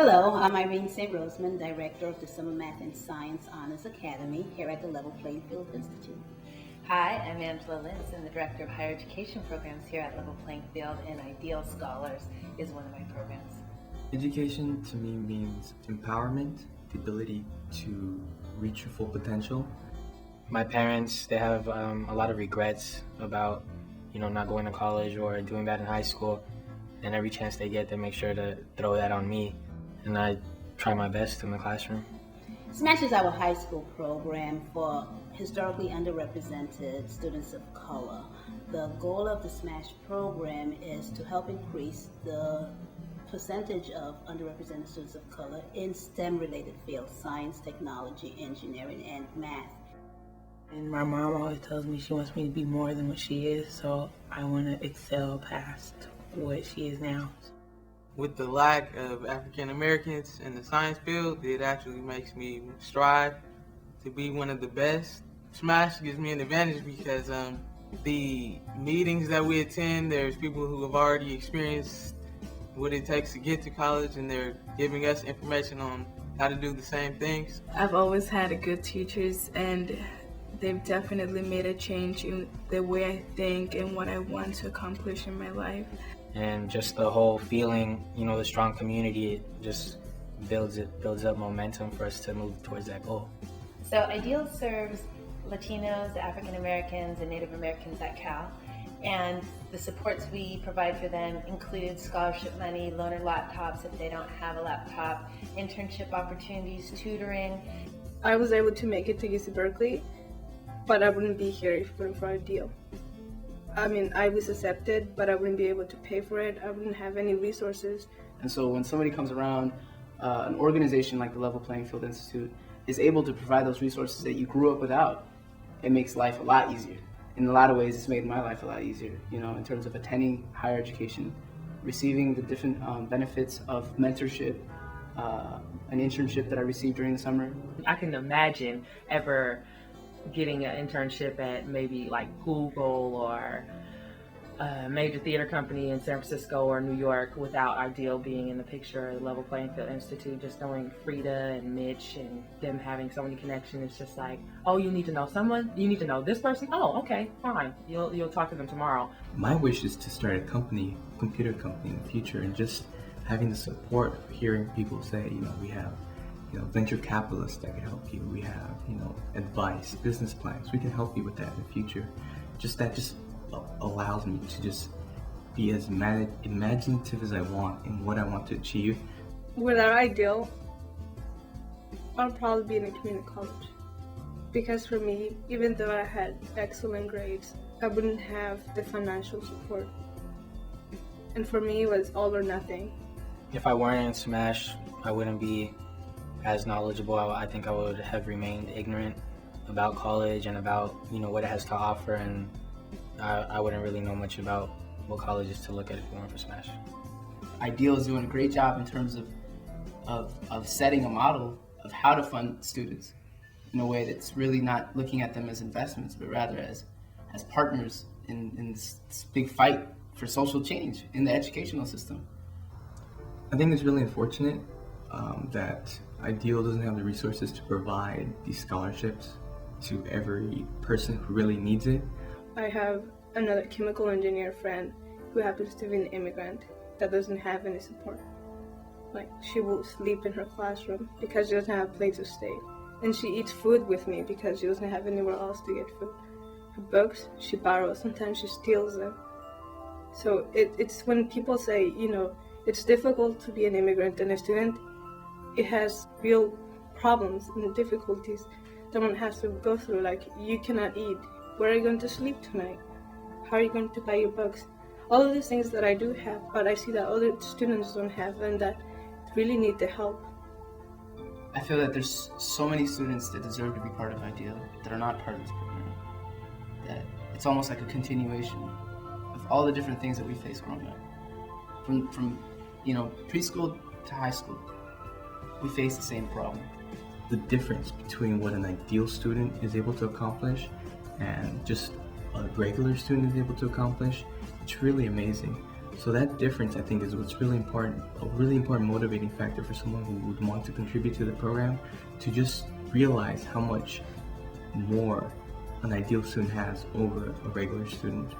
Hello, I'm Irene St. Roseman, Director of the Summer Math and Science Honors Academy here at the Level Playing Field Institute. Hi, I'm Angela Lintz, and the Director of Higher Education Programs here at Level Playing Field, and Ideal Scholars is one of my programs. Education to me means empowerment, the ability to reach your full potential. My parents, they have a lot of regrets about, not going to college or doing bad in high school. And every chance they get, they make sure to throw that on me. And I try my best in the classroom. SMASH is our high school program for historically underrepresented students of color. The goal of the SMASH program is to help increase the percentage of underrepresented students of color in STEM-related fields: science, technology, engineering, and math. And my mom always tells me she wants me to be more than what she is, so I want to excel past what she is now. With the lack of African Americans in the science field, it actually makes me strive to be one of the best. SMASH gives me an advantage because the meetings that we attend, there's people who have already experienced what it takes to get to college, and they're giving us information on how to do the same things. I've always had good teachers, and they've definitely made a change in the way I think and what I want to accomplish in my life. And just the whole feeling, the strong community, it just builds up momentum for us to move towards that goal. So Ideal serves Latinos, African Americans, and Native Americans at Cal. And the supports we provide for them include scholarship money, loaner laptops if they don't have a laptop, internship opportunities, tutoring. I was able to make it to UC Berkeley, but I wouldn't be here if it weren't for Ideal. I was accepted, but I wouldn't be able to pay for it. I wouldn't have any resources. And so when somebody comes around, an organization like the Level Playing Field Institute is able to provide those resources that you grew up without, it makes life a lot easier. In a lot of ways, it's made my life a lot easier, in terms of attending higher education, receiving the different benefits of mentorship, an internship that I received during the summer. I can imagine ever getting an internship at maybe like Google or a major theater company in San Francisco or New York without Ideal being in the picture. The Level Playing Field Institute, just knowing Frida and Mitch and them having so many connections, it's just like, oh, you need to know someone? You need to know this person? Oh, okay, fine. You'll talk to them tomorrow. My wish is to start a computer company in the future, and just having the support of hearing people say, we have venture capitalists that can help you. We have, advice, business plans. We can help you with that in the future. That allows me to just be as imaginative as I want in what I want to achieve. Without Ideal, I'll probably be in a community college. Because for me, even though I had excellent grades, I wouldn't have the financial support. And for me, it was all or nothing. If I weren't in SMASH, I wouldn't be as knowledgeable. I think I would have remained ignorant about college and about what it has to offer, and I wouldn't really know much about what colleges to look at if you weren't for SMASH. Ideal is doing a great job in terms of setting a model of how to fund students in a way that's really not looking at them as investments, but rather as partners in this big fight for social change in the educational system. I think it's really unfortunate that Ideal doesn't have the resources to provide these scholarships to every person who really needs it. I have another chemical engineer friend who happens to be an immigrant that doesn't have any support. Like, she will sleep in her classroom because she doesn't have a place to stay. And she eats food with me because she doesn't have anywhere else to get food. Her books, she borrows. Sometimes she steals them. So it's when people say, it's difficult to be an immigrant and a student, it has real problems and difficulties that one has to go through. Like, you cannot eat. Where are you going to sleep tonight? How are you going to buy your books? All of these things that I do have, but I see that other students don't have and that really need the help. I feel that there's so many students that deserve to be part of Ideal that are not part of this program. That it's almost like a continuation of all the different things that we face growing up. From preschool to high school, we face the same problem. The difference between what an Ideal student is able to accomplish and just a regular student is able to accomplish, it's really amazing. So that difference, I think, is what's really important, a really important motivating factor for someone who would want to contribute to the program, to just realize how much more an ideal student has over a regular student.